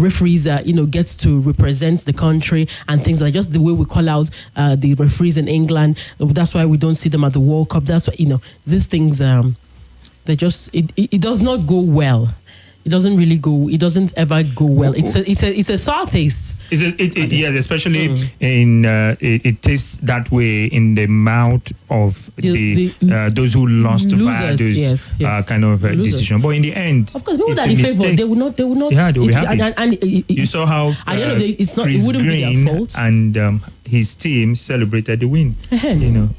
referees, get to represent the country and things like just the way we call out the referees in England. That's why we don't see them at the World Cup. That's why, these things, they just, it does not go well. It doesn't really go. It doesn't ever go well. It's a sour taste. Especially in it tastes that way in the mouth of those who lost via those kind of decision. But in the end, of course, people that in favor, they will not. Yeah, they will be happy. And you saw how at the end of the day, it wouldn't Green be their fault. And his team celebrated the win.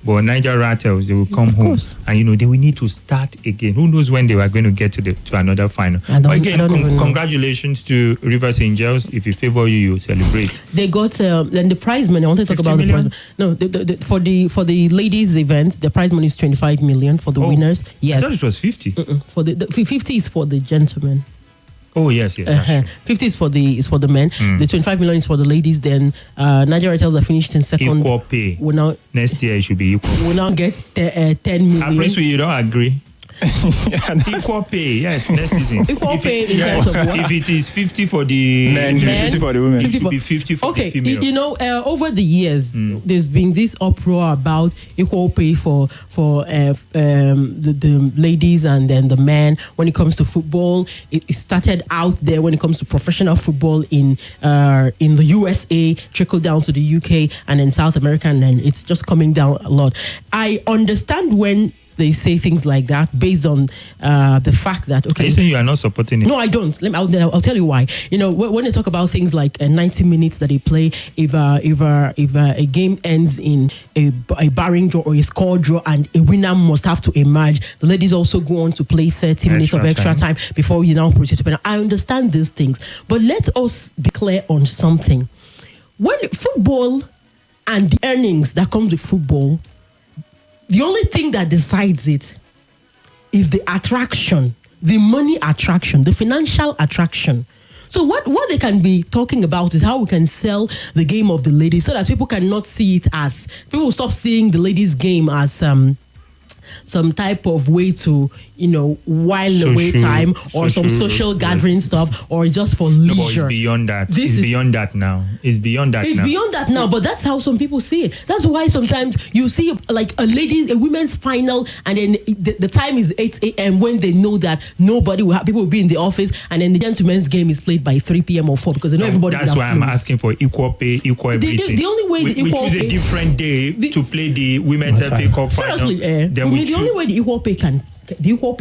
But Niger Rattles, they will come home and they will need to start again. Who knows when they were going to get to another final? But again, congratulations to Rivers Angels. If you favor you celebrate. They got then the prize money. I want to talk about million? The prize. No, for the ladies event, the prize money is 25 million for the winners. Yes, I thought it was 50. For the 50 is for the gentlemen. Oh yes. 50 is for the men. The 25 million is for the ladies. Then Nigeria Tales are finished in second. Equal pay. Next year it should be equal. We'll now get 10 million. You don't agree? Equal pay, yes, next season. Equal pay in terms of what? If it is 50 for the men, 50 for the women. It should be 50 for the female. Over the years, there's been this uproar about equal pay for the ladies and then the men when it comes to football. It started out there when it comes to professional football in the USA, trickled down to the UK and then South America, and then it's just coming down a lot. I understand when they say things like that based on the fact that Are you saying you are not supporting it? No, I don't. I'll tell you why. When they talk about things like 90 minutes that they play, if a game ends in a barring draw or a score draw and a winner must have to emerge, the ladies also go on to play 30 minutes of extra time before you now proceed to penalty. I understand these things, but let us be clear on something. When football and the earnings that comes with football, the only thing that decides it is the attraction, the money attraction, the financial attraction. So what they can be talking about is how we can sell the game of the ladies so that people cannot see it as, people will stop seeing the ladies' game as some type of way to, while away time or some social gathering stuff or just for leisure. No, but it's beyond that. It's beyond that now. It's beyond that now, but that's how some people see it. That's why sometimes you see like a women's final and then the time is 8 a.m. when they know that people will be in the office, and then the gentleman's game is played by 3 p.m. or 4 because they know everybody. That's why I'm asking for equal pay, equal everything. The only way we choose a different day to play the women's FA Cup final. Seriously, the only way the equal pay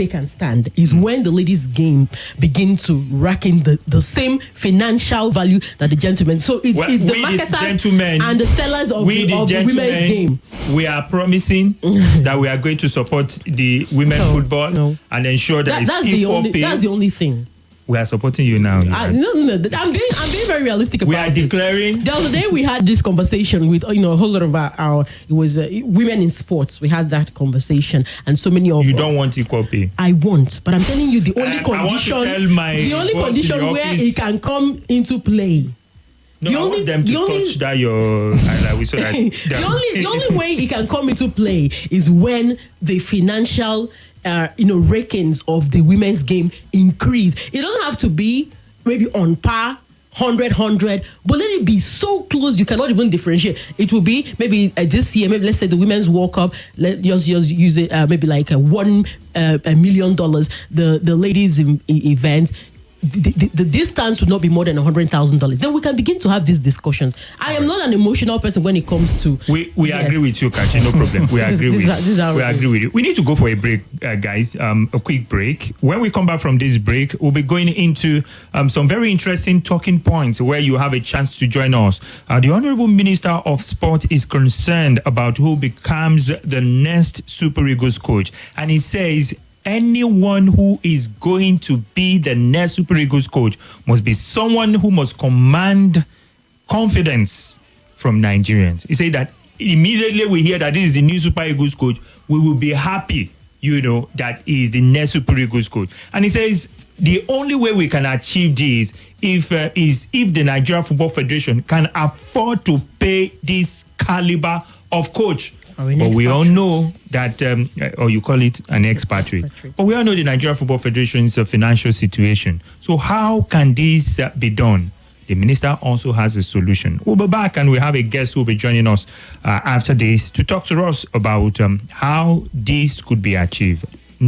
can stand is when the ladies' game begin to rack in the same financial value that the gentlemen. So it's the marketers and the sellers of the women's game. We are promising that we are going to support the women's football and ensure that it's equal pay. That's the only thing. We are supporting you now. No. I'm being very realistic about it. We are declaring. The other day we had this conversation with a whole lot of our it was women in sports. We had that conversation, and so many of you don't want equal pay. I want, but I'm telling you the only condition. The only condition where it can come into play. No, I want them to touch that the only way it can come into play is when the financial rakings of the women's game increase. It doesn't have to be maybe on par 100, but let it be so close you cannot even differentiate. It will be maybe this year, maybe let's say the Women's World Cup, let's just use it maybe like $1 million. The ladies event, the distance would not be more than $100,000. Then we can begin to have these discussions. I am not an emotional person when it comes to. We agree with you, Kachi. No problem. We agree with you. We need to go for a break, guys. A quick break. When we come back from this break, we'll be going into some very interesting talking points where you have a chance to join us. The Honorable Minister of Sport is concerned about who becomes the next Super Eagles coach, and he says anyone who is going to be the next Super Eagles coach must be someone who must command confidence from Nigerians. He said that immediately we hear that this is the new Super Eagles coach, we will be happy, that he is the next Super Eagles coach. And he says the only way we can achieve this is if the Nigeria Football Federation can afford to pay this caliber of coach. But we all know that, or you call it an expatriate. But we all know the Nigeria Football Federation is a financial situation. So how can this be done? the minister also has a solution. We'll be back and we have a guest who will be joining us after this to talk to us about how this could be achieved.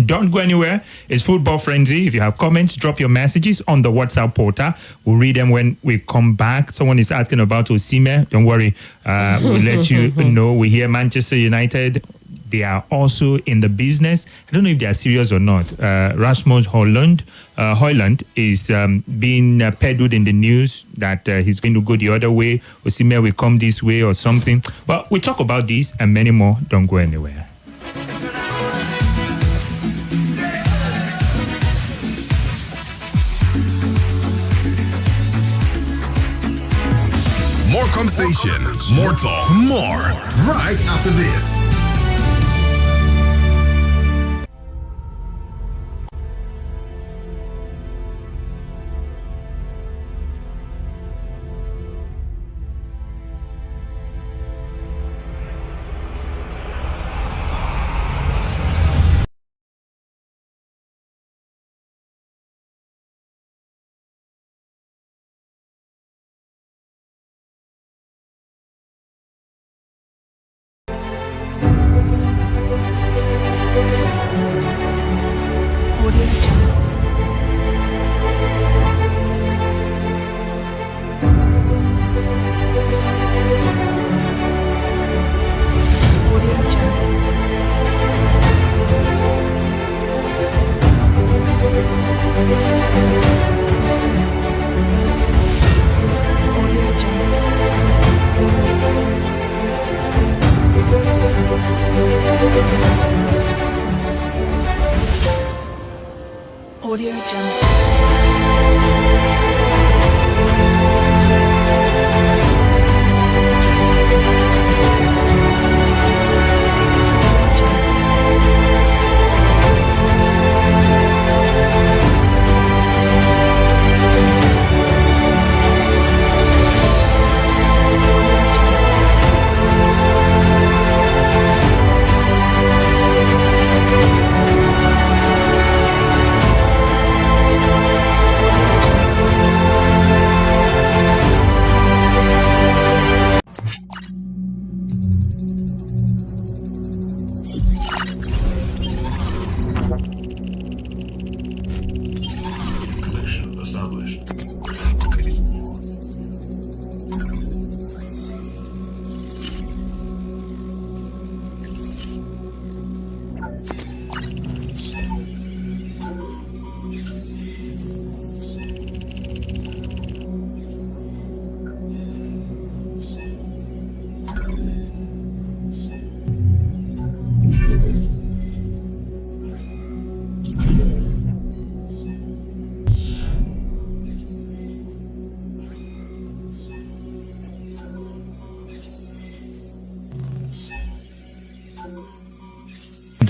Don't go anywhere. It's Football Frenzy. If you have comments, drop your messages on the WhatsApp portal. We'll read them when we come back. Someone is asking about Osimhen. Don't worry. We'll let you know. We hear Manchester United. They are also in the business. I don't know if they are serious or not. Rasmus Højlund is being peddled in the news that he's going to go the other way. Osimhen will come this way or something. Well, we'll talk about this and many more. Don't go anywhere. More conversation, more talk, more right after this.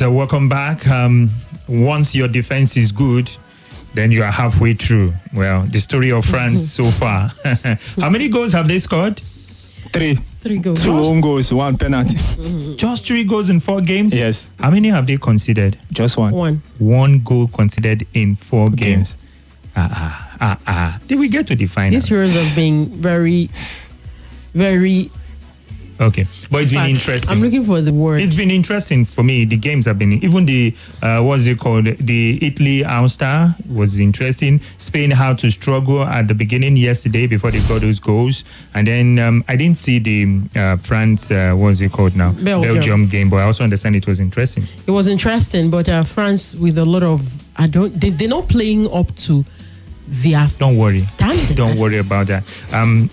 Welcome back. Once your defense is good, then you are halfway through. Well, the story of France so far. How many goals have they scored? Three goals. 2 own goals, 1 penalty. Just 3 goals in 4 games? Yes. How many have they conceded? Just 1. 1 goal conceded in 4 games. Did we get to the final? These heroes have been very, very... Okay, but it's been interesting. I'm looking for the word. It's been interesting for me. The games have been, even the, what's it called? The Italy All-Star was interesting. Spain had to struggle at the beginning yesterday before they got those goals. And then I didn't see the France, what's it called now? Belgium game, but I also understand it was interesting. It was interesting, but France with a lot of, they're not playing up to their standard. Don't worry about that.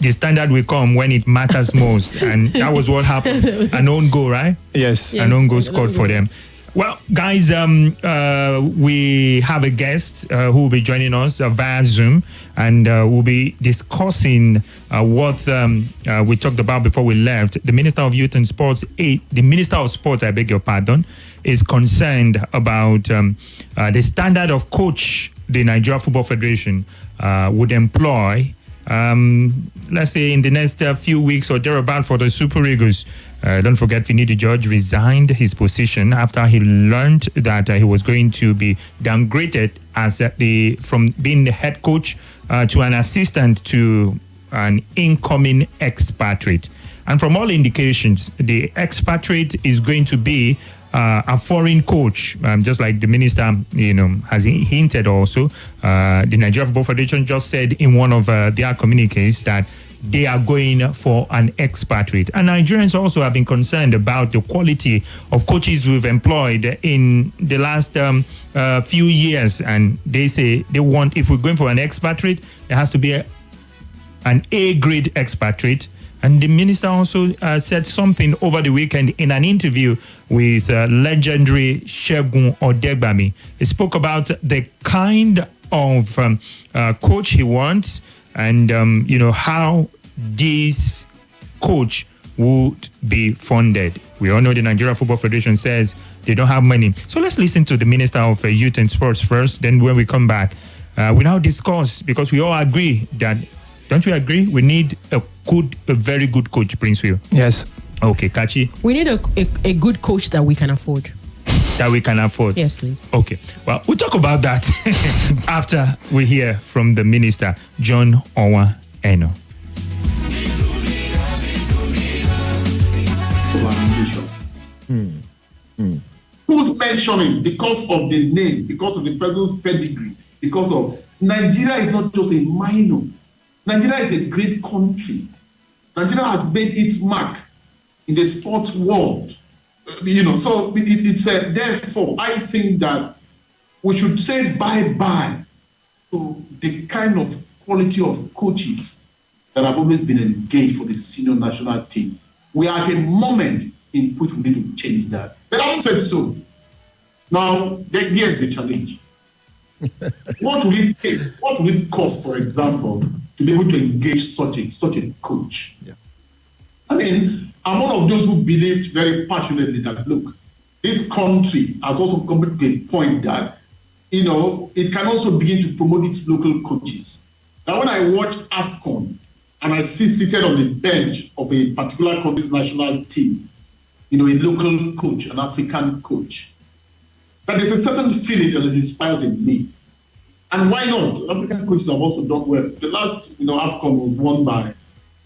The standard will come when it matters most, and that was what happened. An own goal, right? Yes. An own goal scored for them. Well, guys, we have a guest who will be joining us via Zoom, and we'll be discussing what we talked about before we left. The Minister of Youth and Sports, the Minister of Sports, I beg your pardon, is concerned about the standard of coach the Nigeria Football Federation would employ, let's say in the next few weeks or thereabout for the Super Eagles. Don't forget, Finidi George resigned his position after he learned that he was going to be downgraded as from being the head coach to an assistant to an incoming expatriate. And from all indications, the expatriate is going to be a foreign coach, just like the minister, has hinted also. The Nigeria Football Federation just said in one of their communiques that they are going for an expatriate. And Nigerians also have been concerned about the quality of coaches we've employed in the last few years. And they say they want, if we're going for an expatriate, there has to be an A-grade expatriate. And the minister also said something over the weekend in an interview with legendary Segun Odegbami. He spoke about the kind of coach he wants and, how this coach would be funded. We all know the Nigeria Football Federation says they don't have money. So let's listen to the Minister of Youth and Sports first. Then when we come back, we now discuss, because we all agree that, don't you agree? We need a very good coach, Prince Phil. Yes. Okay, Kachi. We need a good coach that we can afford. That we can afford. Yes, please. Okay. Well, we'll talk about that after we hear from the minister, John Owa Eno. Who's mentioning because of the name, because of the person's pedigree, because of Nigeria is not just a minor. Nigeria is a great country. Nigeria has made its mark in the sports world. So it's therefore, I think that we should say bye-bye to the kind of quality of coaches that have always been engaged for the senior national team. We are at a moment in which we need to change that. But I said so. Now, here's the challenge. What will it take? What will it cost, for example, to be able to engage such a coach? Yeah. I mean, I'm one of those who believed very passionately that, look, this country has also come to a point that, it can also begin to promote its local coaches. Now, when I watch AFCON and I see seated on the bench of a particular country's national team, a local coach, an African coach, that there's a certain feeling that it inspires in me. And why not? African coaches have also done well. The last, AFCON was won by,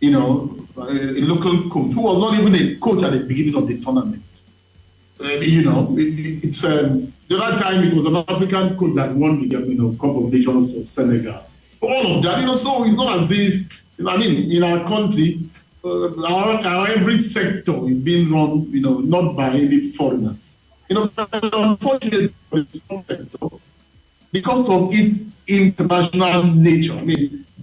a local coach who was not even a coach at the beginning of the tournament. It's the other time it was an African coach that won the Cup of Nations for Senegal. All of that, so it's not as if, in our country, our every sector is being run, not by any foreigner. But unfortunately, for the sports sector, because of its international nature,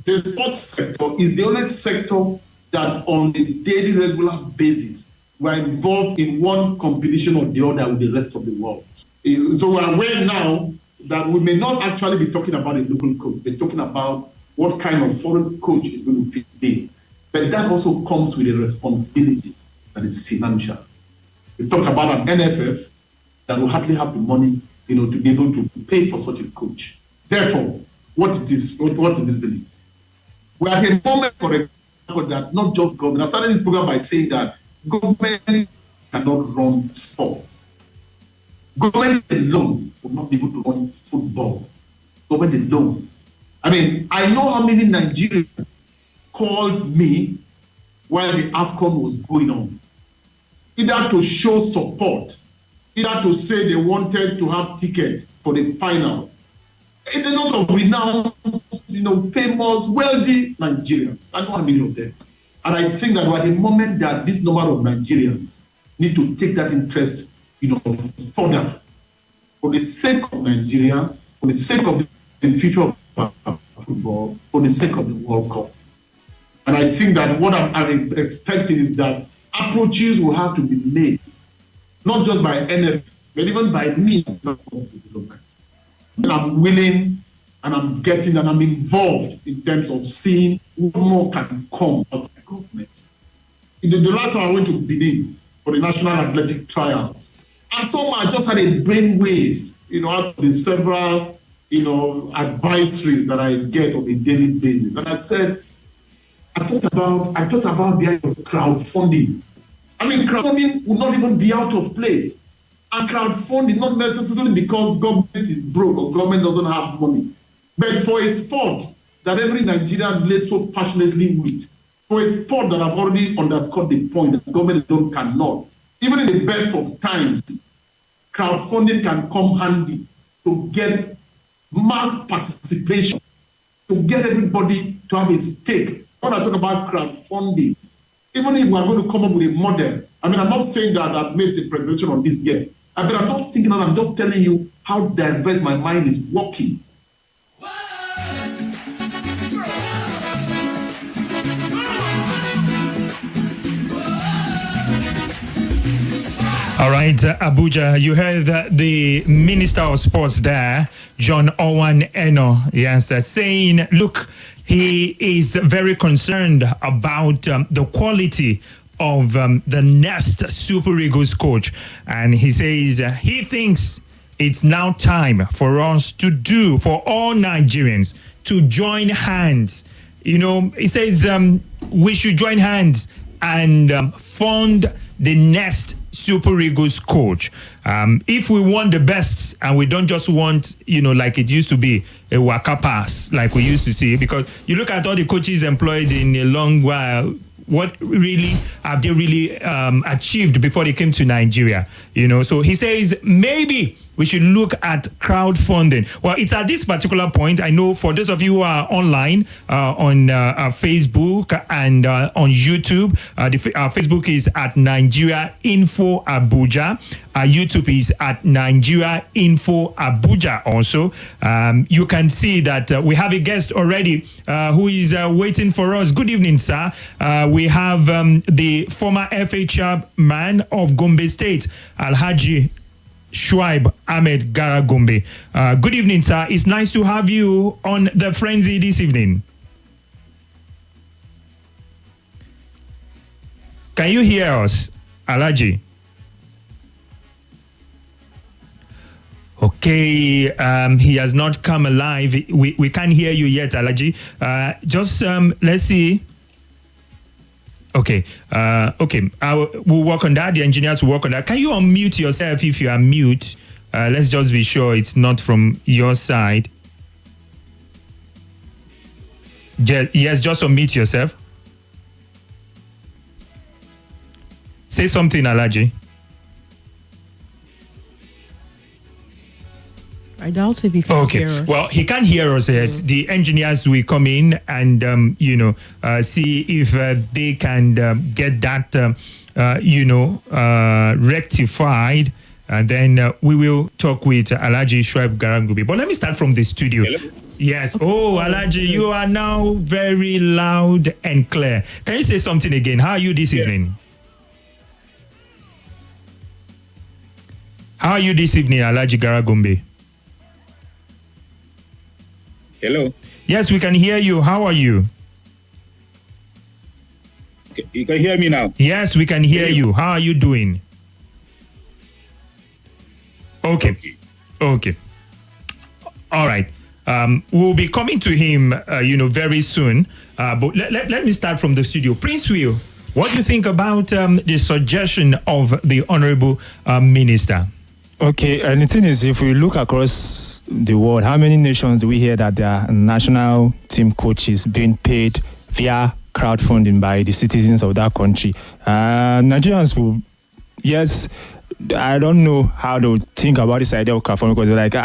the sports sector is the only sector that on a daily, regular basis, we're involved in one competition or the other with the rest of the world. So we're aware now that we may not actually be talking about a local coach, we're talking about what kind of foreign coach is going to fit in. But that also comes with a responsibility that is financial. We talk about an NFF that will hardly have the money, to be able to pay for such a coach. Therefore, what is it really? We are at a moment, for example, that not just government. I started this program by saying that government cannot run sport. Government alone will not be able to run football. Government alone. I know how many Nigerians called me while the AFCON was going on, either to show support, either to say they wanted to have tickets for the finals. A lot of renowned, famous, wealthy Nigerians. I know how many of them. And I think that we're at a moment that this number of Nigerians need to take that interest, further. For the sake of Nigeria, for the sake of the future of football, for the sake of the World Cup. And I think that what I'm expecting is that approaches will have to be made, not just by NF, but even by me as a local. And I'm willing, and I'm getting, and I'm involved in terms of seeing what more can come out of the government. The last time I went to Benin for the National Athletic Trials, and so I just had a brainwave, out of the several, advisories that I get on a daily basis. And I said, I thought about the idea of crowdfunding. Crowdfunding would not even be out of place. And crowdfunding, not necessarily because government is broke or government doesn't have money, but for a sport that every Nigerian relates so passionately with. To a sport that I've already underscored the point that government alone cannot. Even in the best of times, crowdfunding can come handy to get mass participation, to get everybody to have a stake. When I talk about crowdfunding, even if we are going to come up with a model, I mean, I'm not saying that I've made the presentation on this yet, but I'm just thinking and I'm just telling you how diverse my mind is working. All right, Abuja, you heard the Minister of Sports there, John Owen Eno, yes, saying, look, he is very concerned about the quality of the next Super Eagles coach. And he says he thinks it's now time for us for all Nigerians to join hands. You know, he says we should join hands and fund the next Super Eagles coach. If we want the best and we don't just want, like it used to be, a waka pass, like we used to see, because you look at all the coaches employed in a long while, what really have they really achieved before they came to Nigeria? So he says maybe we should look at crowdfunding. Well, it's at this particular point. I know for those of you who are online on Facebook and on YouTube, our Facebook is at Nigeria Info Abuja. Our YouTube is at Nigeria Info Abuja also. You can see that we have a guest already who is waiting for us. Good evening, sir. We have the former FA chairman of Gombe State, Alhaji Ahmed Gara Gombe. Good evening, sir. It's nice to have you on the Frenzy this evening. Can you hear us, Alhaji? Okay, he has not come alive. We can't hear you yet, Alhaji. Let's see. Okay. We'll work on that. The engineers will work on that. Can you unmute yourself if you are mute? Let's just be sure it's not from your side. Yes, just unmute yourself. Say something, Alhaji. I doubt if he can hear us. Well, he can't hear us yet. The engineers will come in and, see if they can get that, rectified. And then we will talk with Alhaji Gara Gombe. But let me start from the studio. Hello? Yes. Okay. Oh, Alhaji, you are now very loud and clear. Can you say something again? How are you this evening? How are you this evening, Alhaji Gara Gombe? Hello. Yes, we can hear you. How are you? You can hear me now? Yes, we can hear you. How are you doing? Okay. All right. We'll be coming to him, very soon. But let me start from the studio. Prince Will, what do you think about the suggestion of the Honorable Minister? Okay, and the thing is, if we look across the world, how many nations do we hear that their national team coaches being paid via crowdfunding by the citizens of that country? Nigerians will, yes, I don't know how they would think about this idea of crowdfunding, because they're like,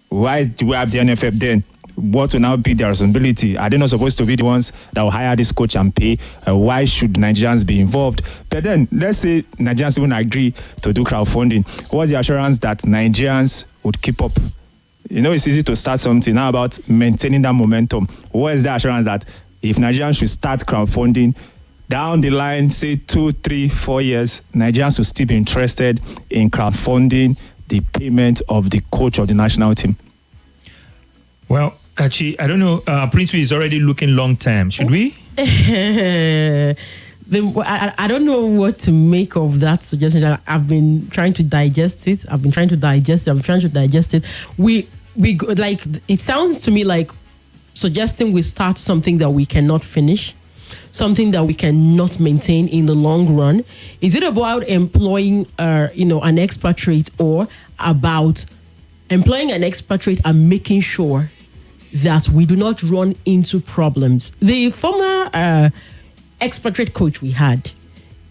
why do we have the NFF then? What will now be their responsibility? Are they not supposed to be the ones that will hire this coach and pay? Why should Nigerians be involved? But then, let's say Nigerians even agree to do crowdfunding. What's the assurance that Nigerians would keep up? It's easy to start something. How about maintaining that momentum? What is the assurance that if Nigerians should start crowdfunding, down the line, say 2, 3, 4 years, Nigerians will still be interested in crowdfunding the payment of the coach of the national team? Well, Kachi, I don't know. Prince is already looking long term. Should we? I don't know what to make of that suggestion. I've been trying to digest it. We like, it sounds to me like suggesting we start something that we cannot finish, something that we cannot maintain in the long run. Is it about employing an expatriate, or about employing an expatriate and making sure that we do not run into problems. The former expatriate coach we had,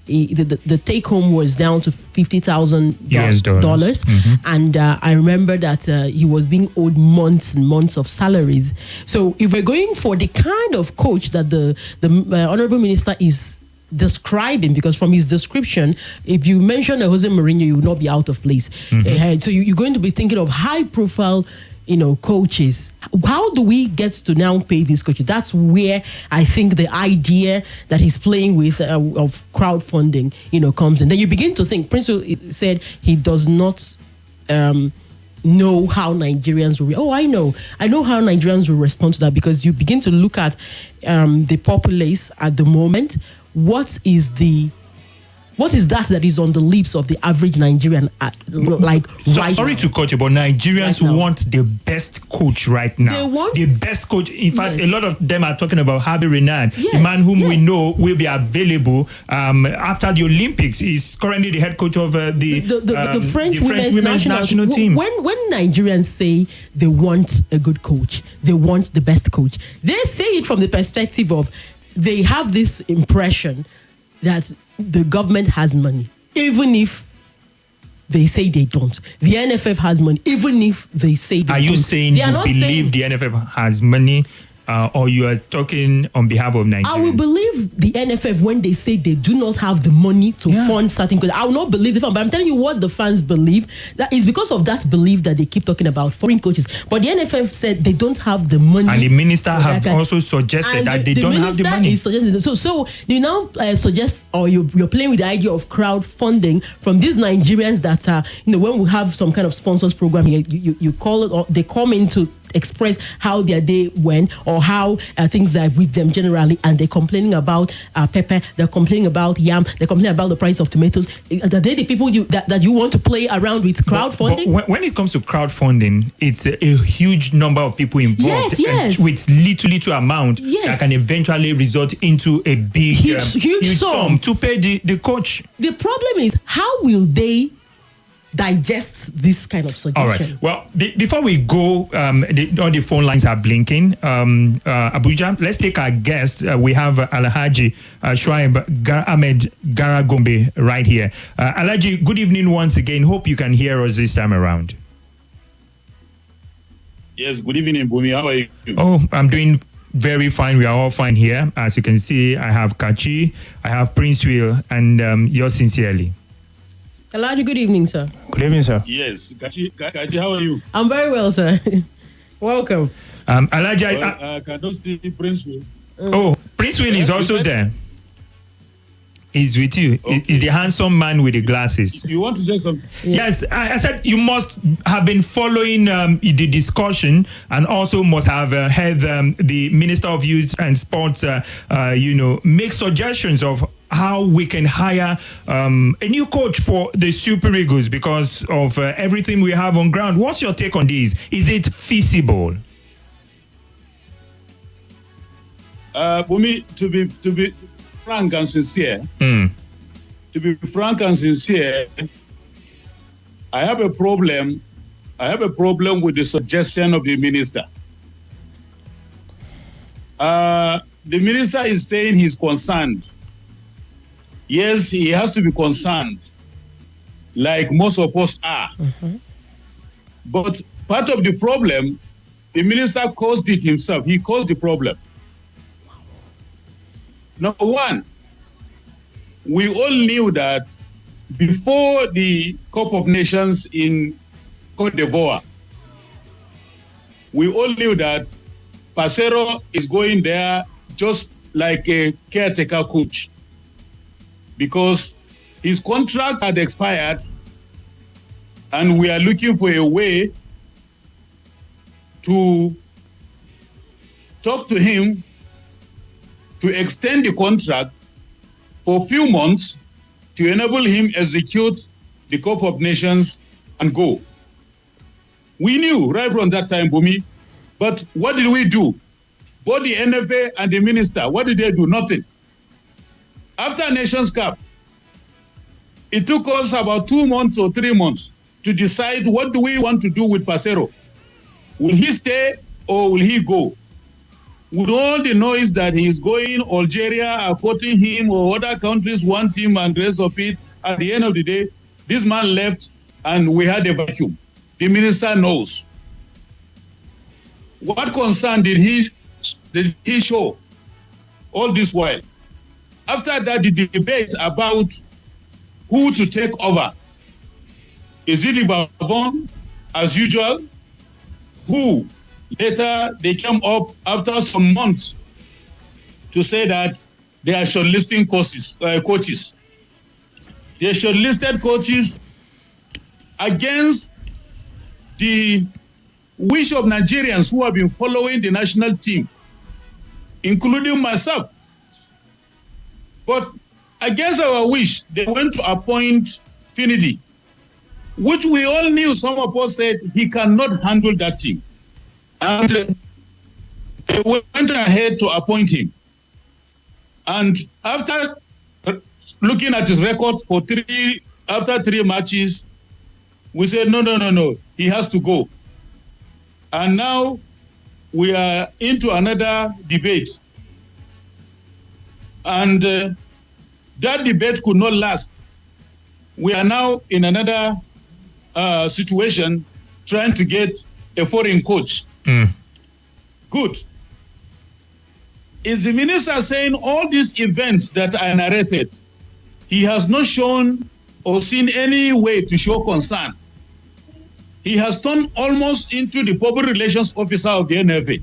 the take home was down to $50,000, and I remember that he was being owed months and months of salaries. So if we're going for the kind of coach that the honorable minister is describing, because from his description, if you mention a Jose Mourinho, you will not be out of place. So you're going to be thinking of high profile coaches. How do we get to now pay these coaches? That's where I think the idea that he's playing with of crowdfunding, comes in. Then you begin to think. Prince said he does not know how Nigerians will. I know how Nigerians will respond to that, because you begin to look at the populace at the moment. What is that is on the lips of the average Nigerian? Sorry to cut you, but Nigerians want the best coach right now. They want the best coach. In fact, a lot of them are talking about Harvey Renard, yes. the man whom we know will be available after the Olympics. He's currently the head coach of the French women's national team. When Nigerians say they want a good coach, they want the best coach, they say it from the perspective of they have this impression that the government has money, even if they say they don't. The NFF has money, even if they say they don't. Are you saying you believe the NFF has money, or you are talking on behalf of Nigerians? I will believe the NFF when they say they do not have the money to fund certain coaches. I will not believe the fans, but I'm telling you what the fans believe. That is because of that belief that they keep talking about foreign coaches. But the NFF said they don't have the money. And the minister have also suggested that they don't have the money. So you now suggest, or you're playing with the idea of crowdfunding from these Nigerians that when we have some kind of sponsors program here, you call it, or they come in to express how their day went, or how things are with them generally, and they're complaining about pepper, they're complaining about yam, they're complaining about the price of tomatoes. Are they the people that you want to play around with crowdfunding? But when it comes to crowdfunding, it's a huge number of people involved, yes. with little amount that can eventually result into a big huge sum to pay the coach. The problem is, how will they digest this kind of suggestion? All right. Well, before we go, all the phone lines are blinking. Abuja, let's take our guest. We have Alhaji Shuaib Ahmed Gara Gombe right here. Alhaji, good evening once again. Hope you can hear us this time around. Yes, good evening, Bumi. How are you? Oh, I'm doing very fine. We are all fine here. As you can see, I have Kachi, I have Prince Will, and yours sincerely. Alhaji, good evening, sir. Good evening, sir. Yes, Kachi, how are you? I'm very well, sir. Welcome. Alhaji, I cannot see Prince Will. Oh, Prince Will is also there. He's with you. Okay. He's the handsome man with the glasses. You want to say something? Yes, I said you must have been following the discussion, and also must have heard the Minister of Youth and Sports, make suggestions of how we can hire a new coach for the Super Eagles because of everything we have on ground. What's your take on this? Is it feasible? Bumi, to be frank and sincere, I have a problem with the suggestion of the minister. The minister is saying he's concerned. Yes, he has to be concerned, like most of us are. But part of the problem, the minister caused it himself. He caused the problem. Number one, we all knew that before the Cup of Nations in Cote d'Ivoire, we all knew that Pasero is going there just like a caretaker coach, because his contract had expired and we are looking for a way to talk to him to extend the contract for a few months to enable him execute the Cup of Nations and go. We knew right from that time, Bumi, but what did we do? Both the NFA and the minister, what did they do? Nothing. After Nations Cup, it took us about 2 months or 3 months to decide what do we want to do with Pasero. Will he stay or will he go? With all the noise that he is going, Algeria are quoting him, or other countries want him and the rest of it, at the end of the day, this man left and we had a vacuum. The minister knows. What concern did he show all this while? After that, the debate about who to take over. Is it Ibabon, as usual? Who? Later, they came up after some months to say that they are shortlisting coaches. They shortlisted coaches against the wish of Nigerians who have been following the national team, including myself. But against our wish, they went to appoint Finidi, which we all knew. Some of us said he cannot handle that team. And they went ahead to appoint him. And after looking at his record after 3 matches, we said, no, he has to go. And now we are into another debate. And that debate could not last. We are now in another situation trying to get a foreign coach. Good. Is the minister saying all these events that I narrated, he has not shown or seen any way to show concern? He has turned almost into the public relations officer of the NFA.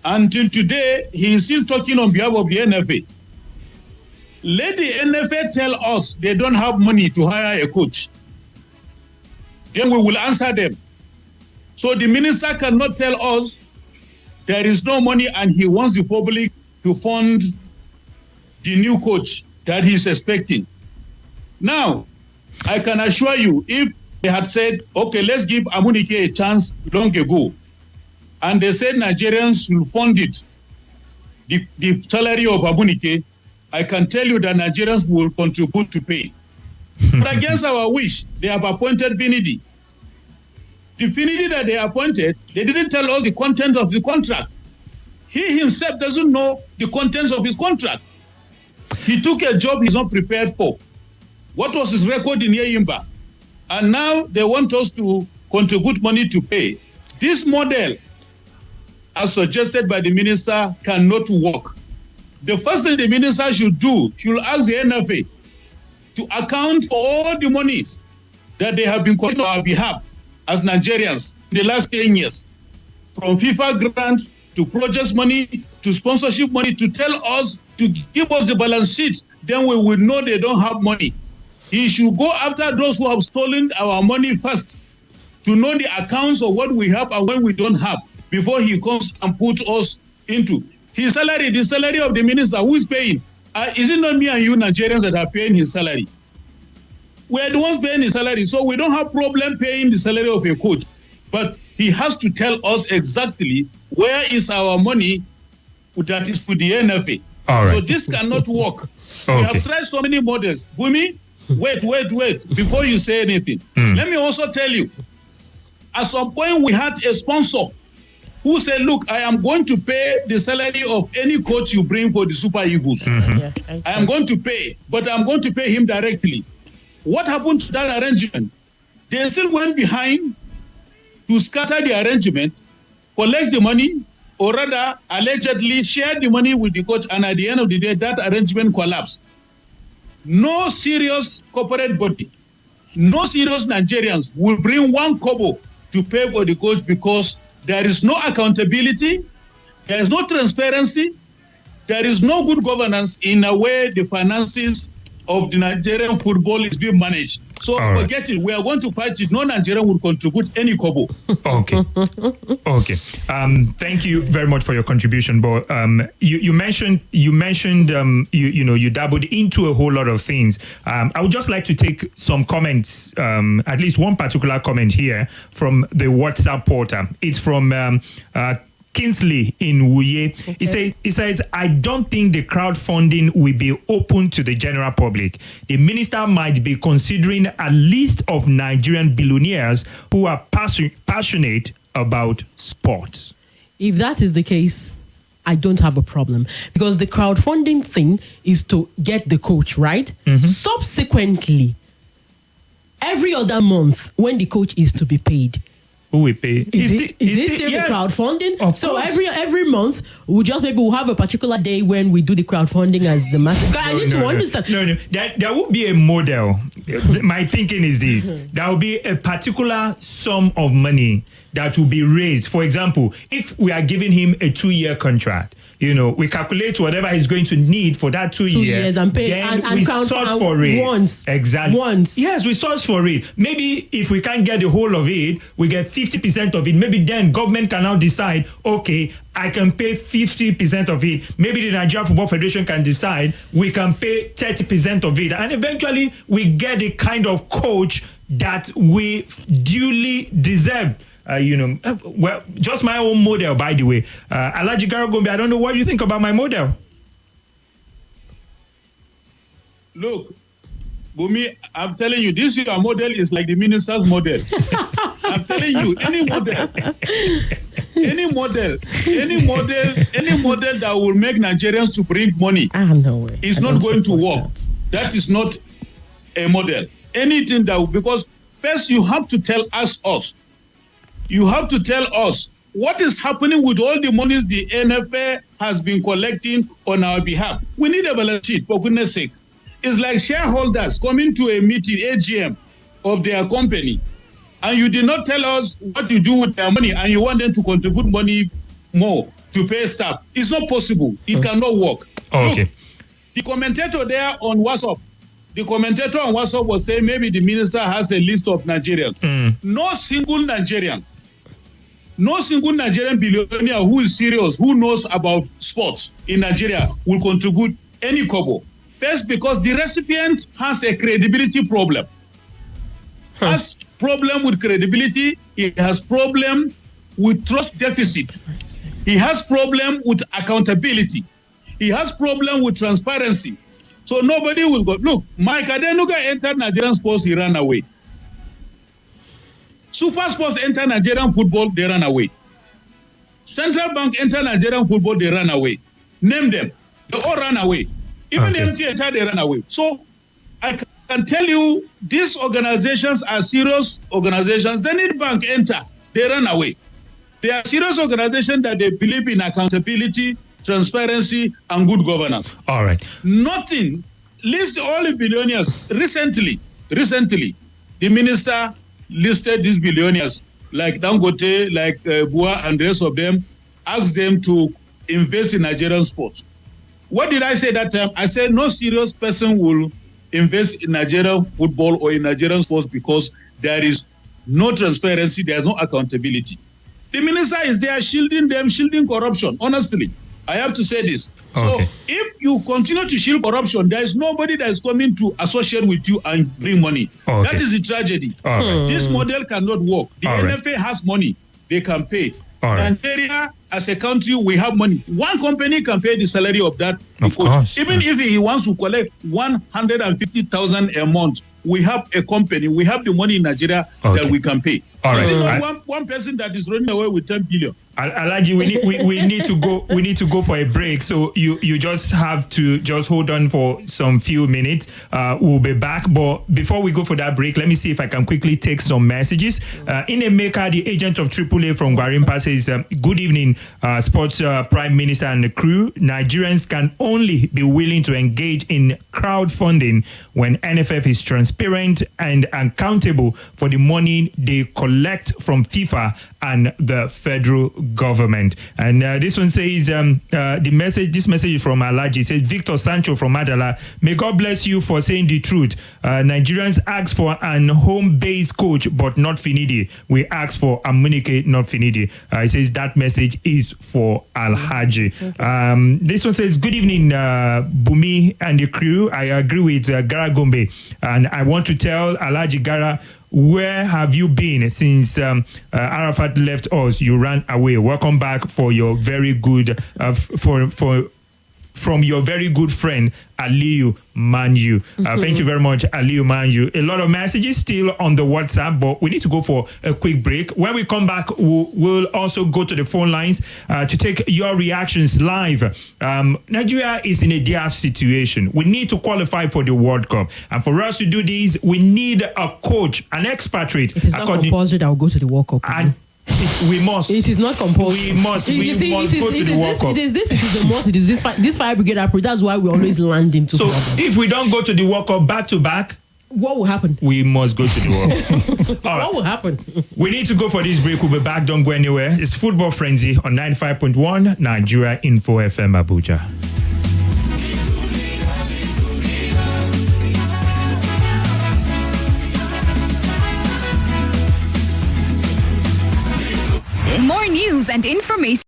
Until today, he is still talking on behalf of the NFA. Let the NFA tell us they don't have money to hire a coach. Then we will answer them. So the minister cannot tell us there is no money and he wants the public to fund the new coach that he's expecting. Now, I can assure you, if they had said, okay, let's give Amunike a chance long ago, and they said Nigerians will fund it, the salary of Amunike, I can tell you that Nigerians will contribute to pay. But against our wish, they have appointed Finidi. The Finidi that they appointed, they didn't tell us the content of the contract. He himself doesn't know the contents of his contract. He took a job he's not prepared for. What was his record in Yeyimba? And now they want us to contribute money to pay. This model, as suggested by the minister, cannot work. The first thing the minister should do, she will ask the NFA to account for all the monies that they have been collecting on our behalf as Nigerians in the last 10 years, from FIFA grant to project money to sponsorship money, to tell us, to give us the balance sheet. Then we will know they don't have money. He should go after those who have stolen our money first, to know the accounts of what we have and what we don't have, before he comes and puts us into his salary, the salary of the minister. Who is paying? Is it not me and you Nigerians that are paying his salary? We are the ones paying his salary, so we don't have problem paying the salary of a coach. But he has to tell us exactly where is our money that is for the NFA. All right. So this cannot work. Okay. We have tried so many models. Bumi, wait, before you say anything. Let me also tell you, at some point we had a sponsor who said, look, I am going to pay the salary of any coach you bring for the Super Eagles. Yeah, I am going to pay, but I'm going to pay him directly. What happened to that arrangement? They still went behind to scatter the arrangement, collect the money, or rather, allegedly share the money with the coach, and at the end of the day, that arrangement collapsed. No serious corporate body, no serious Nigerians will bring one kobo to pay for the coach, because there is no accountability, there is no transparency, there is no good governance in a way the finances of the Nigerian football is being managed. So forget it. We are going to fight it. No Nigerian will contribute any kobo. Okay. Thank you very much for your contribution. But you mentioned you dabbled into a whole lot of things. I would just like to take some comments, at least one particular comment here from the WhatsApp portal. It's from Kingsley in Wuye. Okay. He says, I don't think the crowdfunding will be open to the general public. The minister might be considering a list of Nigerian billionaires who are passionate about sports. If that is the case, I don't have a problem, because the crowdfunding thing is to get the coach, right? Subsequently, every other month when the coach is to be paid, who will pay? Is it still the crowdfunding? So every month we'll have a particular day when we do the crowdfunding as the massive. I need to understand. No. There will be a model. My thinking is this: there will be a particular sum of money that will be raised. For example, if we are giving him a 2-year contract, we calculate whatever he's going to need for that 2 years and pay, then and we count source for it. Once. Exactly. Once. Yes, we source for it. Maybe if we can't get the whole of it, we get 50% of it. Maybe then government can now decide, okay, I can pay 50% of it. Maybe the Nigeria Football Federation can decide we can pay 30% of it. And eventually we get the kind of coach that we duly deserve. Well, just my own model, by the way. Alhaji Gara Gombe, I don't know what you think about my model. Look, Bumi, I'm telling you, this your model is like the minister's model. I'm telling you, any model that will make Nigerians to bring money is not going to work. That is not a model. Anything because first you have to tell us. You have to tell us what is happening with all the monies the NFA has been collecting on our behalf. We need a balance sheet, for goodness sake. It's like shareholders coming to a meeting, AGM, of their company, and you did not tell us what you do with their money, and you want them to contribute money more to pay staff. It's not possible. It cannot work. Okay. Look, the commentator there on WhatsApp, was saying maybe the minister has a list of Nigerians. No single Nigerian billionaire who is serious, who knows about sports in Nigeria will contribute any kobo. First, because the recipient has a credibility problem. Has problem with credibility. He has problem with trust deficit. He has problem with accountability. He has problem with transparency. So nobody will go. Look, Mike Adenuga entered Nigerian sports, he ran away. Super Sports entered Nigerian football, they ran away. Central Bank entered Nigerian football, they ran away. Name them. They all ran away. Even MT entered, they ran away. So I can tell you, these organizations are serious organizations. Zenith Bank enter, they ran away. They are serious organizations that they believe in accountability, transparency, and good governance. All right. Nothing. List all the billionaires. Recently, the minister listed these billionaires like Dangote, like Bua, and the rest of them, asked them to invest in Nigerian sports. What did I say that time? I said no serious person will invest in Nigerian football or in Nigerian sports because there is no transparency, there is no accountability. The minister is there shielding them, shielding corruption. Honestly, I have to say this. Okay. So if you continue to shield corruption, there is nobody that is coming to associate with you and bring money. Okay. That is the tragedy. This model cannot work. The NFA has money. They can pay. Nigeria, as a country, we have money. One company can pay the salary of that of coach. Course. Even if he wants to collect 150,000 a month, we have a company, we have the money in Nigeria that we can pay. All right. One person that is running away with 10 billion. Alhaji, we need to go. We need to go for a break. So you just have to just hold on for some few minutes. We'll be back. But before we go for that break, let me see if I can quickly take some messages. Inemaker, the agent of AAA from Gwarimpa, says, "Good evening, Sports Prime Minister and the crew. Nigerians can only be willing to engage in crowdfunding when NFF is transparent and accountable for the money they collect from FIFA and the federal government." And this one says, this message is from Alhaji. Says, Victor Sancho from Adala, "May God bless you for saying the truth. Nigerians ask for an home-based coach, but not Finidi. We ask for Amunike, not Finidi." He says that message is for Alhaji. This one says, "Good evening, Bumi and the crew. I agree with Gara Gombe, and I want to tell Alhaji Gara, where have you been since Arafat left us? You ran away. Welcome back for your very good from your very good friend, Aliyu Manju. Thank you very much, Aliyu Manju. A lot of messages still on the WhatsApp, but we need to go for a quick break. When we come back, we'll also go to the phone lines to take your reactions live. Nigeria is in a dire situation. We need to qualify for the World Cup. And for us to do this, we need a coach, an expatriate. It is not compulsory that will go to the World Cup. And we must. It is not compulsory. We must. You see, go to the World Cup. It is a must. It is this fire brigade approach. That's why we always land into So problems. if we don't go to the World Cup back to back, what will happen? we must go to the World Cup. All right. What will happen? We need to go for this break. We'll be back. Don't go anywhere. It's Football Frenzy on 95.1 Nigeria Info FM Abuja. More news and information.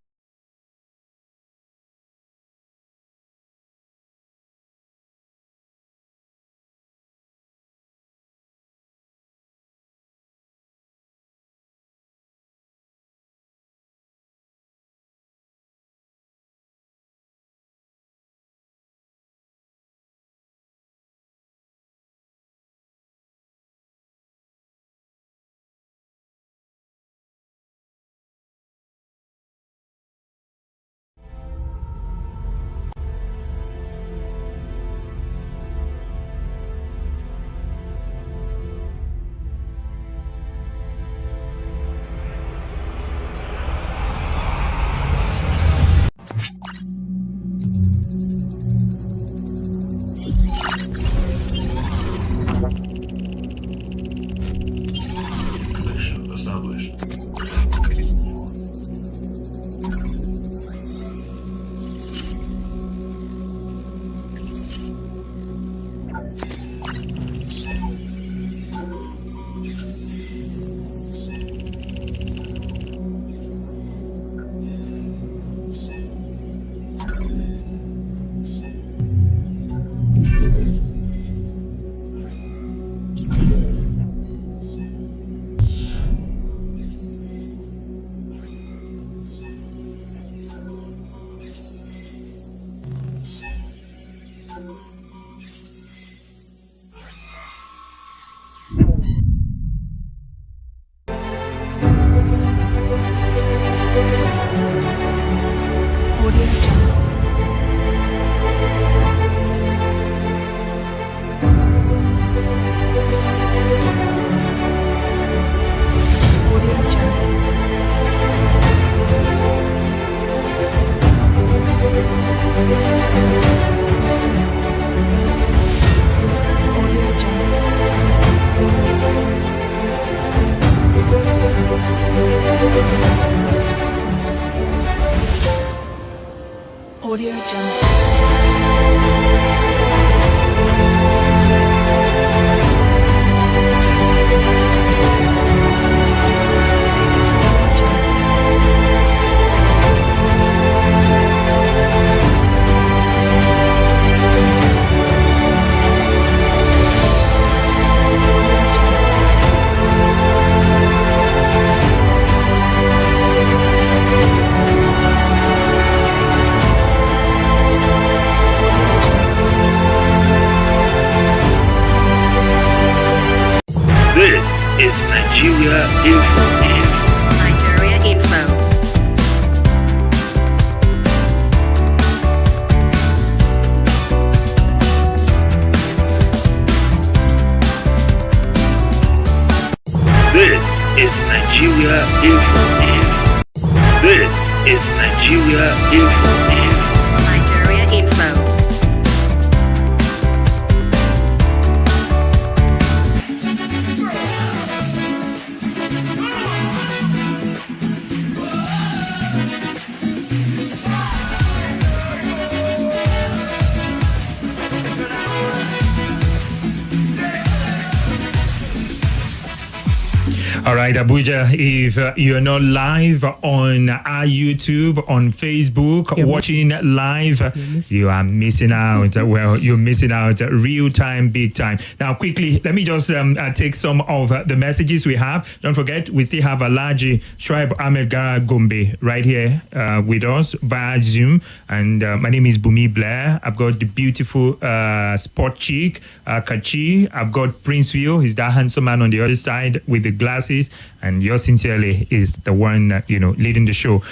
Audio Jungle. This is Nigeria Info. Nigeria Info. This is Nigeria Info. This is Nigeria Info. Nigeria Info. All right, Abuja, if you're not live on our YouTube, on Facebook, watching live, you are missing out. Well, you're missing out real time, big time. Now, quickly, let me just take some of the messages we have. Don't forget, we still have Alhaji, Tribe Ahmed, Gara, Gombe right here with us via Zoom. And my name is Bumi Blair. I've got the beautiful sport chick, Kachi. I've got Princeville. He's that handsome man on the other side with the glasses. And yours sincerely is the one, leading the show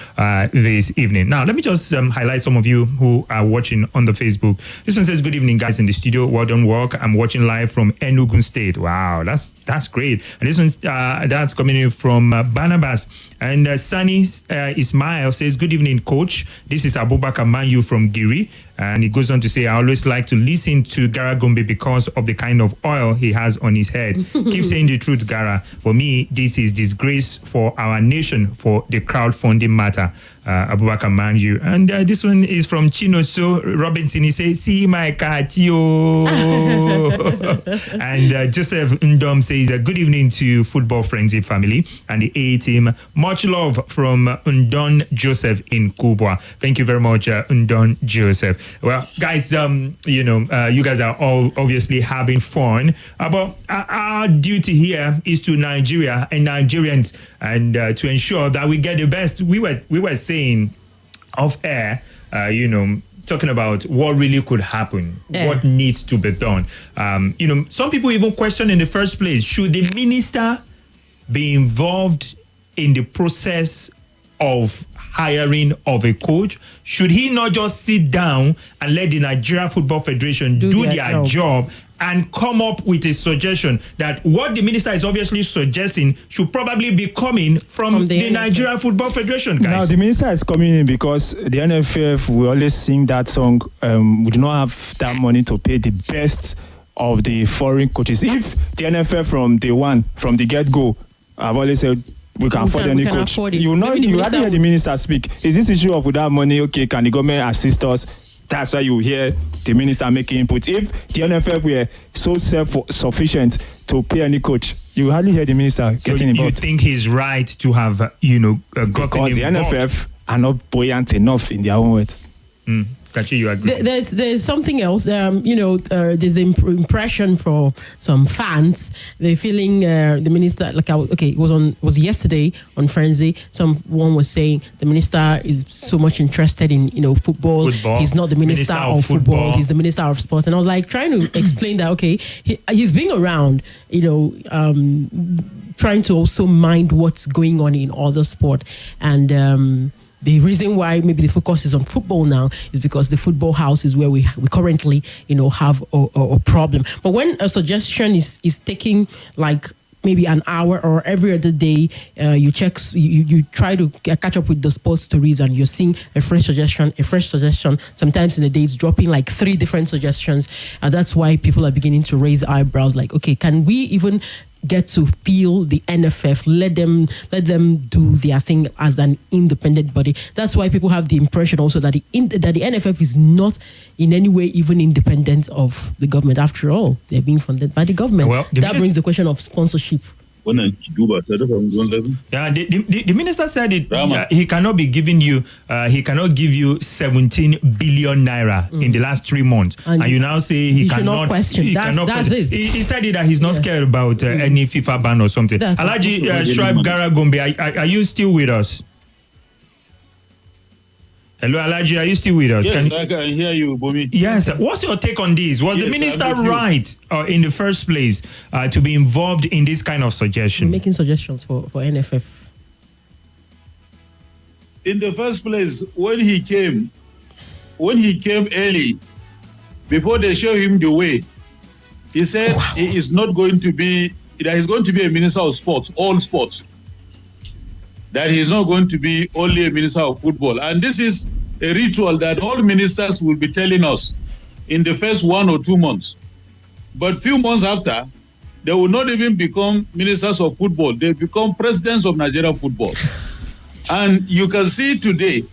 this evening. Now, let me just highlight some of you who are watching on the Facebook. This one says, good evening, guys in the studio. Well done work. I'm watching live from Enugu State. Wow, that's great. And this one's that's coming in from Barnabas. And Sunny Ismail says, good evening, coach. This is Abubakar Manyu from Giri. And he goes on to say, I always like to listen to Gara Gombe because of the kind of oil he has on his head. Keep saying the truth, Gara. For me, this is disgrace for our nation for the crowdfunding matter. Abubakar Manju. And this one is from Chinoso Robinson. He says, see my cat, yo. And Joseph Ndom says, good evening to Football Frenzy family and the A team. Much love from Undon Joseph in Kubwa. Thank you very much, Undon Joseph. Well, guys, you guys are all obviously having fun. But our duty here is to Nigeria and Nigerians, and to ensure that we get the best. We were saying off air, talking about what really could happen, what needs to be done. Some people even question in the first place, should the minister be involved in the process of hiring of a coach? Should he not just sit down and let the Nigeria Football Federation do their job and come up with a suggestion that what the minister is obviously suggesting should probably be coming from the Nigeria Football Federation, guys? Now, the minister is coming in because the NFF, we always sing that song, we do not have that money to pay the best of the foreign coaches. If the NFF from day one, from the get-go, I've always said, we can afford any coach. You hardly hear the minister speak. Is this issue of without money, okay, can the government assist us? That's why you hear the minister making input. If the NFF were so self-sufficient to pay any coach, you hardly hear the minister getting involved. You think he's right to have, gotten because the involved? NFF are not buoyant enough in their own words. Kachi, you agree? There's something else. There's impression for some fans. They're feeling the minister it was yesterday on Frenzy. Someone was saying the minister is so much interested in football. He's not the minister of football. He's the minister of sports. And I was like trying to explain that he's being around. Trying to also mind what's going on in other sport and. The reason why maybe the focus is on football now is because the football house is where we currently, have a problem. But when a suggestion is taking like maybe an hour or every other day, you try to catch up with the sports stories and you're seeing a fresh suggestion. Sometimes in a day it's dropping like 3 different suggestions. And that's why people are beginning to raise eyebrows like, okay, can we even get to feel the NFF, let them do their thing as an independent body. That's why people have the impression also that the NFF is not in any way even independent of the government. After all, they're being funded by the government. Well, that brings the question of sponsorship. Yeah, the minister said it. He cannot be giving you. He cannot give you 17 billion naira in the last 3 months, and you now say he cannot question. That's it. He said it that he's not scared about any FIFA ban or something. Alhaji Tribe Gara Gombe, are you still with us? Hello, Alhaji, are you still with us? Yes, I can hear you, Bumi. Yes. What's your take on this? Was the minister right in the first place to be involved in this kind of suggestion? Making suggestions for NFF. In the first place, when he came early, before they show him the way, he said he is not going to be, that he's going to be a minister of sports, all sports. That he's not going to be only a minister of football. And this is a ritual that all ministers will be telling us in the first 1 or 2 months. But few months after, they will not even become ministers of football. They become presidents of Nigeria football. And you can see today,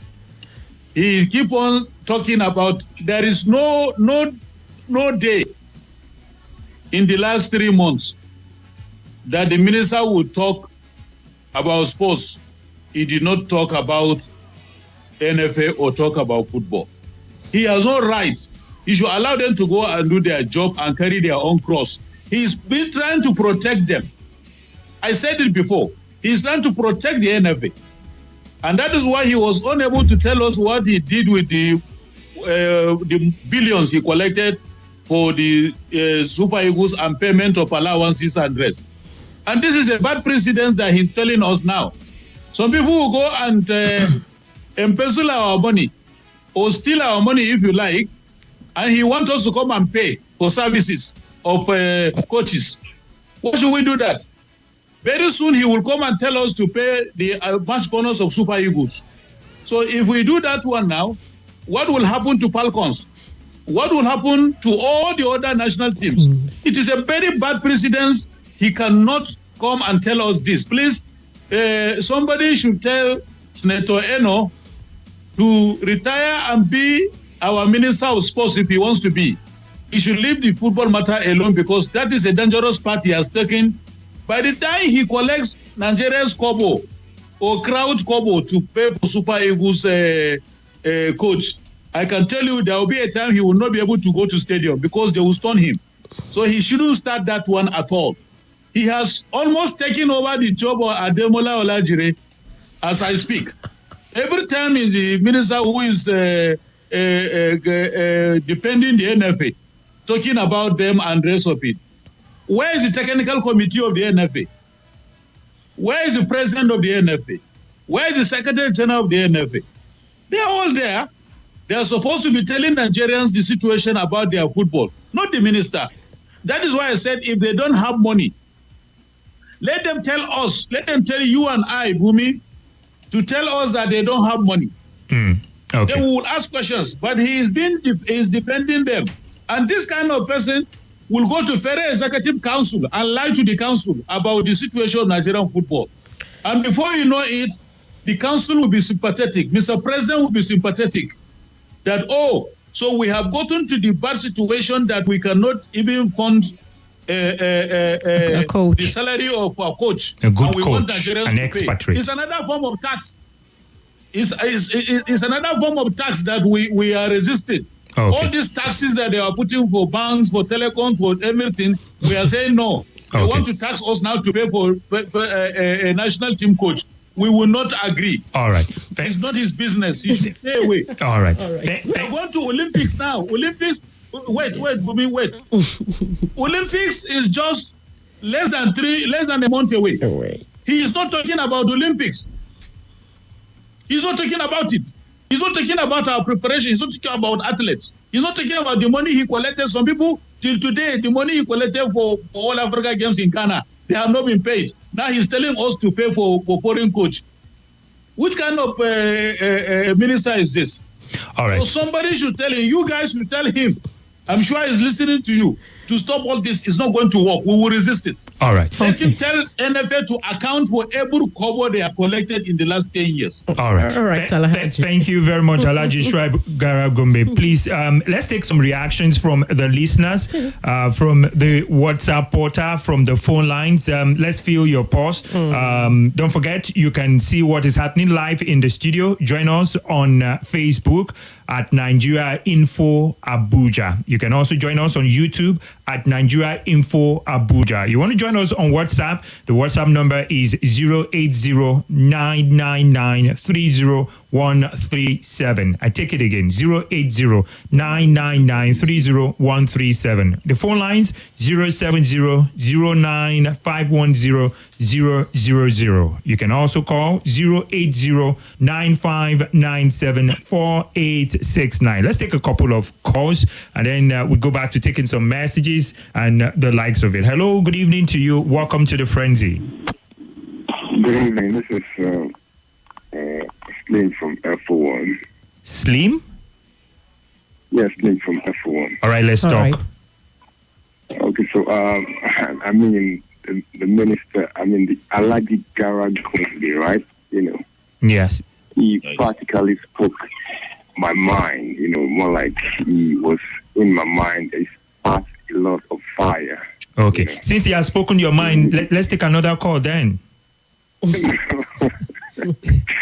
he keep on talking about there is no day in the last 3 months that the minister would talk about sports, he did not talk about NFA or talk about football. He has no right. He should allow them to go and do their job and carry their own cross. He's been trying to protect them. I said it before. He's trying to protect the NFA. And that is why he was unable to tell us what he did with the billions he collected for the Super Eagles and payment of allowances and rest. And this is a bad precedent that he's telling us now. Some people will go and embezzle our money or steal our money, if you like, and he wants us to come and pay for services of coaches. Why should we do that? Very soon he will come and tell us to pay the match bonus of Super Eagles. So if we do that one now, what will happen to Falcons? What will happen to all the other national teams? It is a very bad precedent. He cannot come and tell us this. Please, somebody should tell Senator Eno to retire and be our Minister of Sports if he wants to be. He should leave the football matter alone because that is a dangerous path he has taken. By the time he collects Nigeria's kobo or crowd kobo to pay for Super Eagles coach, I can tell you there will be a time he will not be able to go to stadium because they will stone him. So he shouldn't start that one at all. He has almost taken over the job of Ademola Olajire as I speak. Every time is the minister who is defending the NFA, talking about them and rest of it. Where is the technical committee of the NFA? Where is the president of the NFA? Where is the secretary general of the NFA? They are all there. They are supposed to be telling Nigerians the situation about their football, not the minister. That is why I said if they don't have money, let them tell us, let them tell you and I, Bumi, to tell us that they don't have money. Okay. They will ask questions, but he is defending them. And this kind of person will go to Federal Executive Council and lie to the council about the situation of Nigerian football. And before you know it, the council will be sympathetic. Mr. President will be sympathetic that, so we have gotten to the bad situation that we cannot even fund a coach. The salary of our coach. A good and we coach, want Nigerians an to expatriate. pay. It's another form of tax. It's another form of tax that we are resisting. Okay. All these taxes that they are putting for banks, for telecom, for everything, we are saying no. They want to tax us now to pay for a national team coach. We will not agree. All right. It's not his business. He should stay away. All right. We are going to Olympics now. Olympics. Wait. Olympics is just less than a month away. He is not talking about Olympics. He's not talking about it. He's not talking about our preparation. He's not talking about athletes. He's not talking about the money he collected. Some people, till today, the money he collected for all Africa Games in Ghana, they have not been paid. Now he's telling us to pay for foreign coach. Which kind of minister is this? All right. So somebody should tell him, you guys should tell him, I'm sure he's listening to you, to stop all this. It's not going to work. We will resist it. All right. Let him tell NFA to account for every kobo they have collected in the last 10 years. All right. All right, Alhaji. Thank you very much, Alhaji Shuaib Gara Gombe. Please, let's take some reactions from the listeners, from the WhatsApp portal, from the phone lines. Let's feel your pulse. Don't forget, you can see what is happening live in the studio. Join us on Facebook at Nigeria Info Abuja. You can also join us on YouTube at Nigeria Info Abuja. You want to join us on WhatsApp? The WhatsApp number is 080-999-30137. I take it again, 080-999-30137. The phone lines 070-09-510-000. You can also call 080-9597-4869. Let's take a couple of calls and then we go back to taking some messages and the likes of it. Hello, good evening to you. Welcome to the Frenzy. Good evening. This is Slim from F1. Slim? Yes, Slim from F1. All right, let's talk. Right. Okay, so I mean the minister, the Alhaji Gara Gombe, right? Yes. He practically spoke my mind. More like he was in my mind. He sparked a lot of fire. Okay. Since he has spoken your mind, let's take another call then.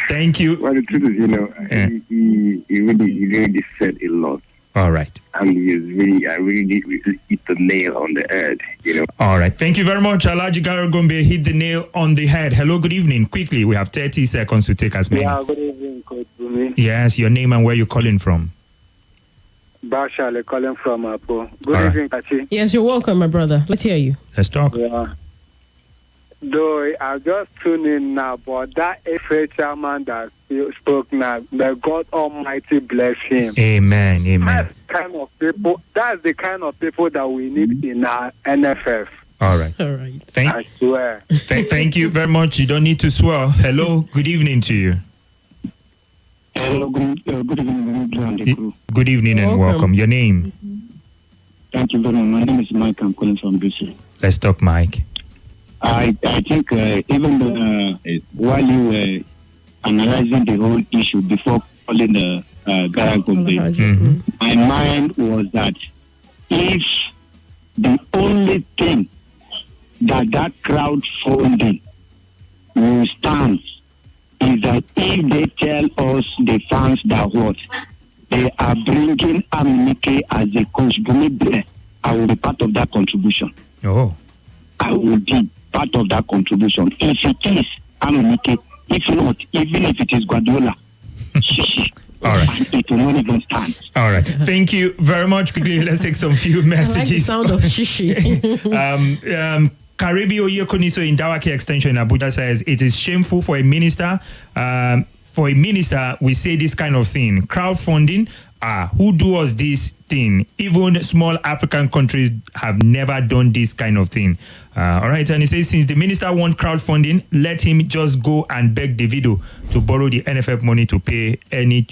Thank you. Well, the truth is, he really said a lot. All right. And I really did hit the nail on the head, All right. Thank you very much, Alhaji Gara Gombe. Hit the nail on the head. Hello, good evening. Quickly, we have 30 seconds to take as many. Yeah, good evening, Coach Bumi. Yes, your name and where you're calling from. Bashale calling from Apo. Good All evening, Kachi. Yes, you're welcome, my brother. Let's hear you. Let's talk. Yeah. Though I just tuned in now, but that FA chairman that spoke now, may God Almighty bless him. Amen. Amen. That's the kind of people that we need in our NFF. All right. All right. I swear. Thank you very much. You don't need to swear. Hello. Good evening to you. Hello. Good evening. Good evening and welcome. Your name? Thank you very much. My name is Mike. I'm calling from BC. Let's talk, Mike. I think even while you were analyzing the whole issue before calling the Gara Gombe, my mind was that if the only thing that crowdfunding will stand is that if they tell us, the fans, that what they are bringing Amike as a coach, I will be part of that contribution. Oh. I will be part of that contribution. If it is Amike, if not, even if it is Guardiola, all right. It will not even stand. All right. Thank you very much. Quickly, let's take some few messages. I like the sound of shishi. Karibi Oyekoniso in Dawaki Extension in Abuja says it is shameful for a minister. We say this kind of thing. Crowdfunding. Who do us this thing? Even small African countries have never done this kind of thing. All right. And he says, since the minister wants crowdfunding, let him just go and beg Davido to borrow the NFF money to pay any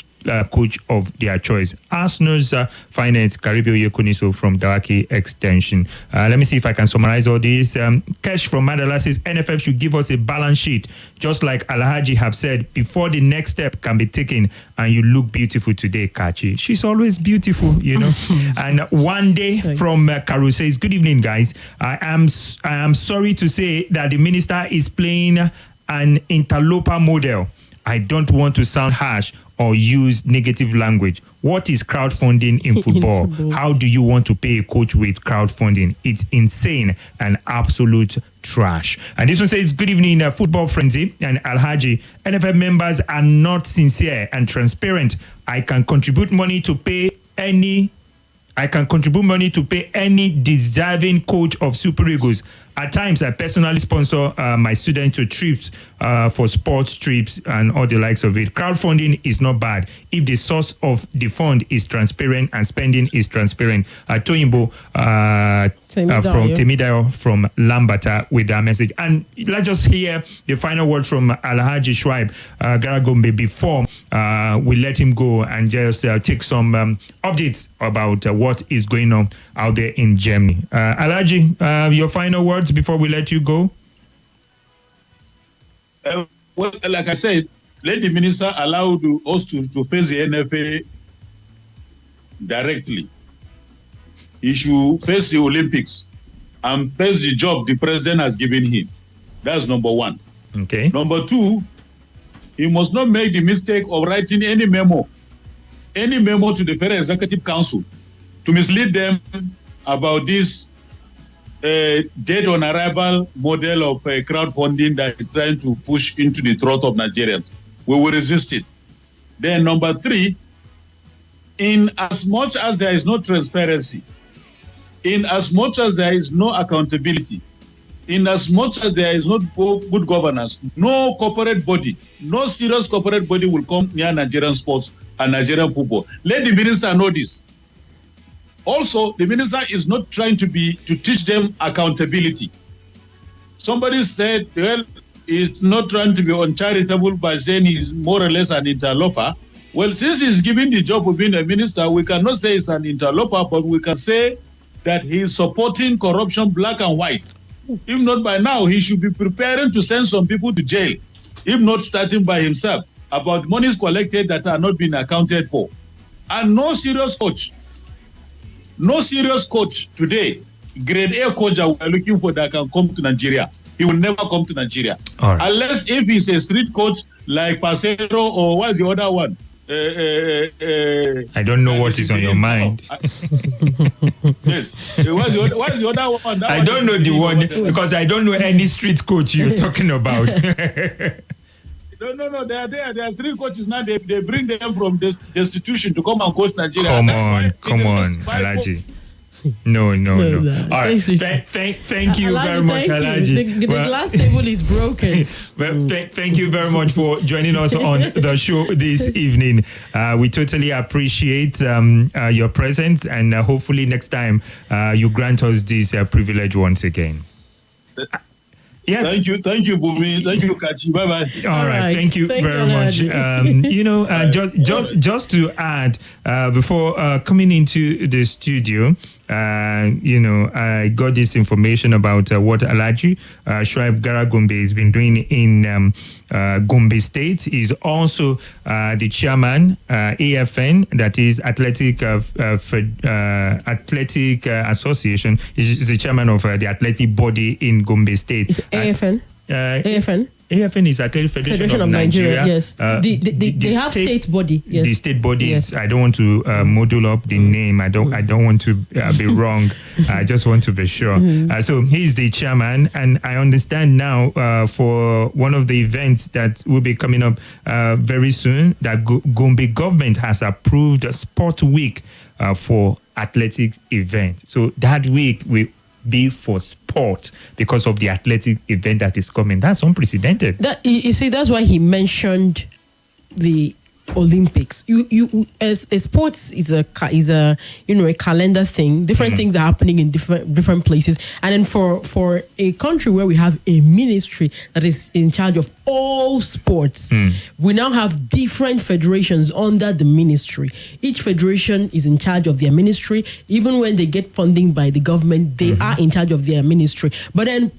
coach of their choice. Arsenal's finance, Caribbean Yekuniso from Dawaki Extension. Let me see if I can summarize all this. Cash from Mandela says NFF should give us a balance sheet, just like Alhaji have said, before the next step can be taken. And you look beautiful today, Kachi. She's always beautiful, And one day from Karu says, good evening, guys. I am sorry to say that the minister is playing an interloper model. I don't want to sound harsh or use negative language. What is crowdfunding in football? How do you want to pay a coach with crowdfunding? It's insane and absolute trash. And this one says, good evening, Football Frenzy and Alhaji. NFF members are not sincere and transparent. I can contribute money to pay any deserving coach of Super Eagles. At times, I personally sponsor my students to trips for sports trips and all the likes of it. Crowdfunding is not bad if the source of the fund is transparent and spending is transparent. Toyimbo from Temidayo from Lambata with that message. And let's just hear the final word from Alhaji Schweib Gara Gombe before we let him go and just take some updates about what is going on out there in Germany. Alhaji, your final words before we let you go? Well, like I said, let the minister allow us to face the NFA directly. He should face the Olympics and face the job the president has given him. That's number one. Okay. Number two, he must not make the mistake of writing any memo to the Federal Executive Council to mislead them about this dead on arrival model of crowdfunding that is trying to push into the throat of Nigerians. We will resist it. Then number three, in as much as there is no transparency, in as much as there is no accountability, in as much as there is not good governance, no corporate body, no serious corporate body will come near Nigerian sports and Nigerian football. Let the minister know this. Also, the minister is not trying to teach them accountability. Somebody said, well, he's not trying to be uncharitable by saying he's more or less an interloper. Well, since he's given the job of being a minister, we cannot say he's an interloper, but we can say that he's supporting corruption black and white. If not by now, he should be preparing to send some people to jail, if not starting by himself, about monies collected that are not being accounted for. And no serious coach today, grade A coach that we're looking for that can come to Nigeria. he will never come to Nigeria. All right. Unless if he's a street coach like Pasero or what's the other one? I don't know what is on your mind. Yes. What's the other one? I don't know the one because I don't know any street coach you're talking about. No. They are street coaches now. They bring them from destitution to come and coach Nigeria. Come on, Alhaji. No. All right. Thank you very much, Alhaji. The glass table is broken. Well, thank you very much for joining us on the show this evening. We totally appreciate your presence, and hopefully next time you grant us this privilege once again. Yeah. Thank you, Bumi. Thank you, Kachi. Bye-bye. All right. Thank you very much. Just to add, before coming into the studio, I got this information about what Alhaji Shoaib Gara Gombe has been doing in Gombe State. He's also the chairman, AFN, that is Athletic Association. He's the chairman of the athletic body in Gombe State. AFN? AFN? AFN is Athletic Federation of Nigeria. Yes. They have state body. Yes. The state body is, Yes. I don't want to model up the name. I don't want to be wrong. I just want to be sure. So he's the chairman, and I understand now for one of the events that will be coming up very soon, that Gombe government has approved a sport week for athletic events. So that week will be for sport because of the athletic event that is coming. That's unprecedented. That you see, that's why he mentioned the Olympics. You as sports is a calendar thing. Different things are happening in different places. And then for a country where we have a ministry that is in charge of all sports, we now have different federations under the ministry. Each federation is in charge of their ministry. Even when they get funding by the government, they are in charge of their ministry. But then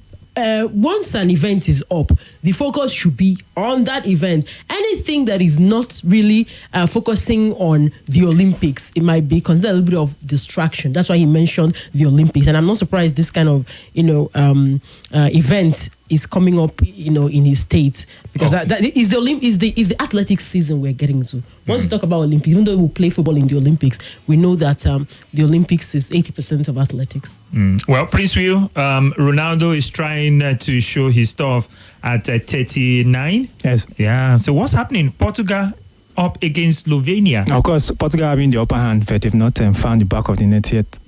once an event is up, the focus should be on that event. Anything that is not really focusing on the Olympics, it might be considered a little bit of distraction. That's why he mentioned the Olympics. And I'm not surprised this kind of event is coming up, in his state, because that is the athletic season we're getting to. Once you talk about Olympics, even though we play football in the Olympics, we know that the Olympics is 80% of athletics. Well, Prince Will, Ronaldo is trying to show his stuff at 39. Yes. Yeah. So what's happening? Portugal up against Slovenia. Of course, Portugal having the upper hand, but they've not found the back of the net yet.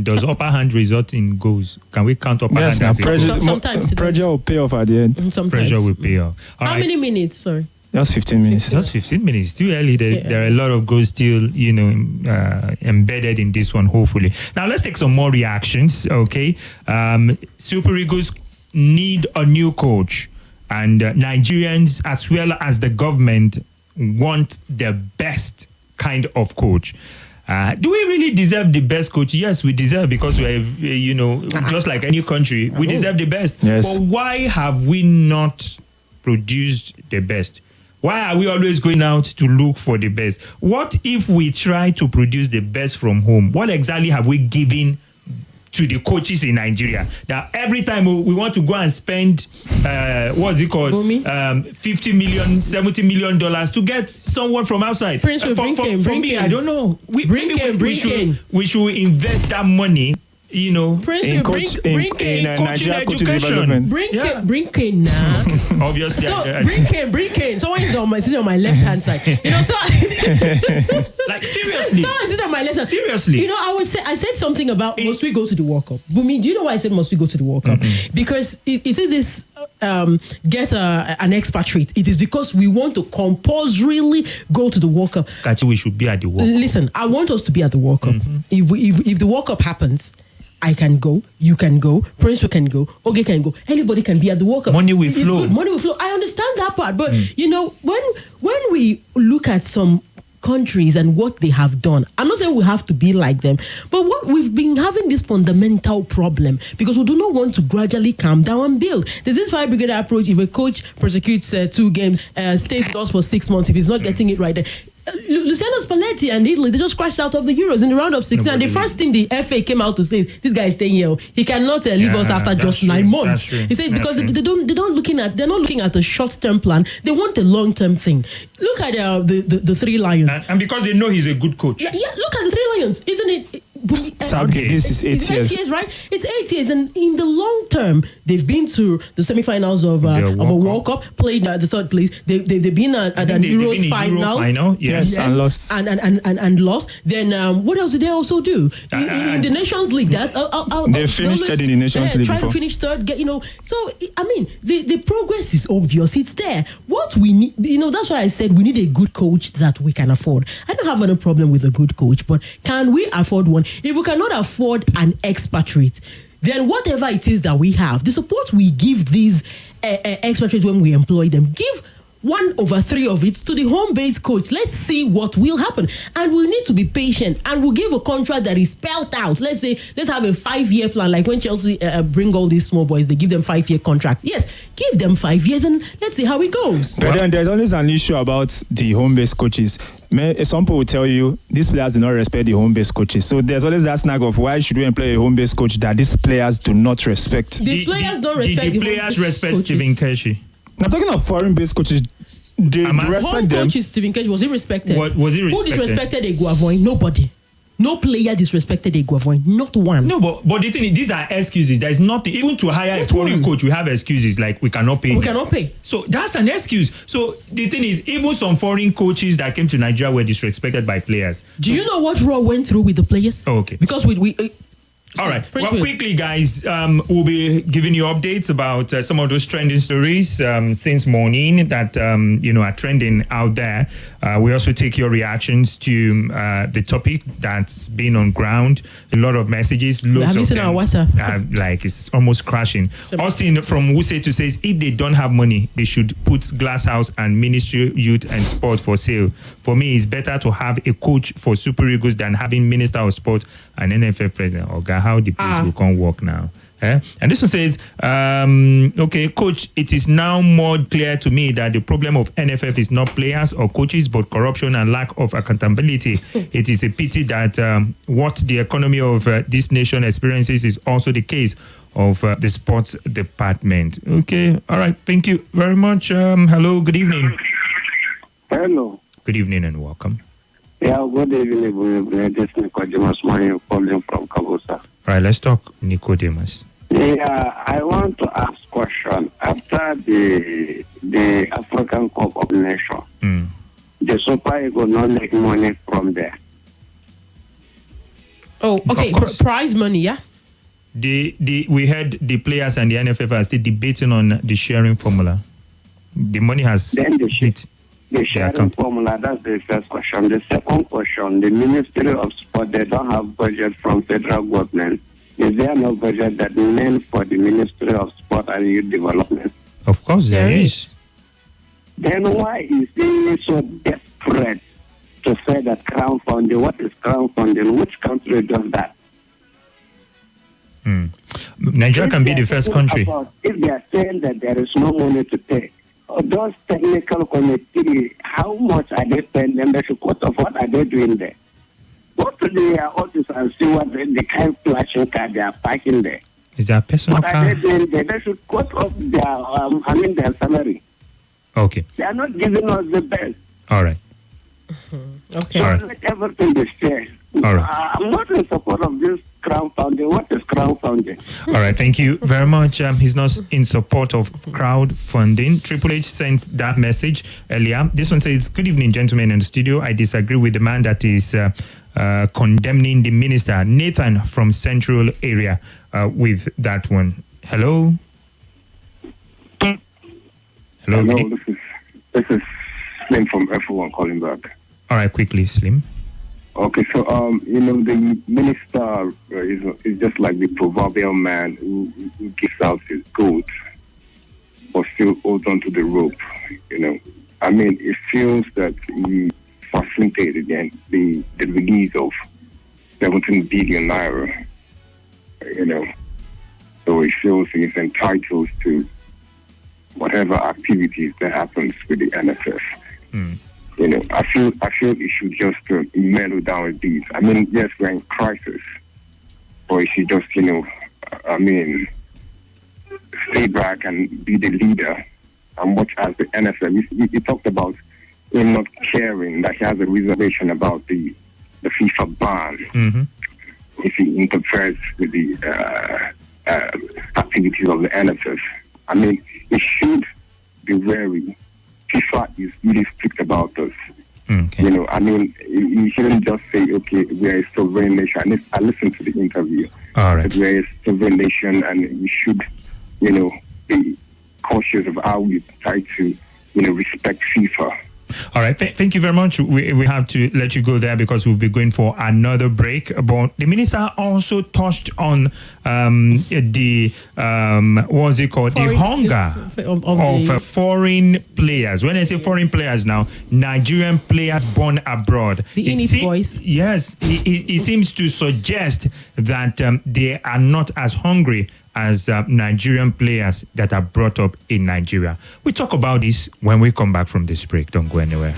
Does upper hand result in goals? Can we count upper hand? Yes, sometimes pressure will pay off at the end. Sometimes. Pressure will pay off. How many minutes? Sorry. Just 15 minutes. Just 15 minutes. Still early. There are a lot of goals still, embedded in this one, hopefully. Now, let's take some more reactions, okay? Super Eagles need a new coach. And Nigerians, as well as the government, want the best kind of coach. Do we really deserve the best coach? Yes, we deserve, because we have, just like any country, we deserve the best. Yes. But why have we not produced the best? Why are we always going out to look for the best? What if we try to produce the best from home? What exactly have we given to the coaches in Nigeria? That every time we want to go and spend, what's it called? 50 million, $70 million to get someone from outside. Prince, for me, I don't know. We should invest that money, Prince, in Nigeria coaches development. Bring Kane now. Obviously. So bring Kane. Someone is sitting on my left hand side. Like, seriously. Someone sitting on my left hand. Seriously. I said something about must we go to the World Cup? Bumi, do you know why I said must we go to the World Cup? Because if you see this get an expatriate, it is because we want to compulsorily go to the World Cup. Actually, we should be at the World Cup. Listen, I want us to be at the World Cup. If the World Cup happens, I can go, you can go, Prince can go, Oge can go, anybody can be at the World Cup. Money will flow. Money will flow. I understand that part, but when we look at some countries and what they have done, I'm not saying we have to be like them, but what we've been having this fundamental problem because we do not want to gradually calm down and build. There's this fire brigade approach. If a coach prosecutes 2 games, stays with us for 6 months, if he's not getting it right, then Luciano Spalletti and Italy, they just crashed out of the Euros in the round of 16. And the first thing the FA came out to say, this guy is staying here. He cannot leave us after just 9 months. He said because they're not looking at a short-term plan. They want a long-term thing. Look at the Three Lions. And because they know he's a good coach. Yeah, look at the Three Lions, isn't it? Southgate, this is 8 years. 8 years, right? It's 8 years, and in the long term, they've been to the semi-finals of a World Cup, played the third place. They've been at an Euros final, yes, and lost. And lost. Then what else did they also do in the Nations League? That they finished third in the Nations League. Trying to finish third, So I mean, the progress is obvious. It's there. What we need, that's why I said we need a good coach that we can afford. I don't have any problem with a good coach, but can we afford one? If we cannot afford an expatriate, then whatever it is that we have, the support we give these expatriates when we employ them, give 1/3 of it to the home-based coach. Let's see what will happen. And we need to be patient, and we'll give a contract that is spelled out. Let's have a 5-year plan, like when Chelsea bring all these small boys, they give them 5-year contract. Yes, give them 5 years and let's see how it goes. But then there's always an issue about the home-based coaches. Some people will tell you these players do not respect the home-based coaches. So there's always that snag of why should we employ a home-based coach that these players do not respect. The players don't respect the players respect coaches. Stephen Keshi. I'm talking of foreign-based coaches. They respect them. Coach Stephen Keshi, was he respected? Was he respected? Who disrespected Iguavoin? Nobody. No player disrespected Iguavoin. Not one. No, but the thing is, these are excuses. There's nothing. Even to hire a foreign coach, we have excuses like we cannot pay. We cannot pay. So that's an excuse. So the thing is, even some foreign coaches that came to Nigeria were disrespected by players. Do you know what Raw went through with the players? Oh, okay. Because we all right. Well, quickly, guys, we'll be giving you updates about some of those trending stories since morning that are trending out there. We also take your reactions to the topic that's been on ground. A lot of messages. Have you seen our WhatsApp? Like it's almost crashing. Austin from Wuse to says if they don't have money, they should put Glass House and Ministry Youth and Sport for sale. For me, it's better to have a coach for Super Eagles than having Minister of Sport and NFL President. Or how the place will come work now. And this one says, okay, coach, it is now more clear to me that the problem of NFF is not players or coaches, but corruption and lack of accountability. It is a pity that what the economy of this nation experiences is also the case of the sports department. Okay, all right, thank you very much. Hello, good evening. Hello. Good evening and welcome. Yeah, good evening. This is Nicodemus calling from Kabusa. Right, let's talk Nicodemus. Yeah, I want to ask question. After the African Cup of Nations, the Super Eagles not make money from there. Oh, okay. Prize money, yeah? We heard the players and the NFF are still debating on the sharing formula. The money has hit the sharing formula. That's the first question. The second question, the Ministry of Sport, they don't have budget from federal government. Is there no budget that meant for the Ministry of Sport and Youth Development? Of course there is. Then why is he so desperate to say that crowdfunding? What is crowdfunding? Which country does that? Nigeria can be the first country. If they are saying that there is no money to pay, those technical committees, how much are they paying them? They should cut off. What are they doing there? Go to the office and see what the kind of flashing car they are parking there. Is there a personal car? What are they doing there? They should cut off their salary. Okay. They are not giving us the best. All right. Okay. All right. Let everything is fair. All right. I'm not in support of this crowdfunding. What is crowdfunding? All right, thank you very much. He's not in support of crowdfunding. Triple H sent that message earlier. This one says, good evening, gentlemen in the studio. I disagree with the man that is condemning the minister, Nathan from Central area, with that one. Hello? Hello, this is Slim from F1 calling back. All right, quickly, Slim. Okay, so the minister is just like the proverbial man who gives out his goat, but still holds on to the rope. I mean, it feels that he facilitated the release of 17 billion naira. So it feels he's entitled to whatever activities that happens with the NFF. I feel it should just mellow down a bit. I mean, yes, we're in crisis, but it should just, stay back and be the leader and watch as the NFL. He talked about him not caring, that he has a reservation about the FIFA ban if he interferes with the activities of the NFF. I mean, he should be wary. FIFA is really strict about this. Okay. You shouldn't just say, okay, we're a sovereign nation. I listened to the interview. All right. We're a sovereign nation, and we should, be cautious of how we try to, respect FIFA. All right. Thank you very much. We have to let you go there because we'll be going for another break. But the minister also touched on the what's it called? The hunger of foreign players. When I say foreign players now, Nigerian players born abroad. The English voice. Yes, it seems to suggest that they are not as hungry as Nigerian players that are brought up in Nigeria. We talk about this when we come back from this break. Don't go anywhere.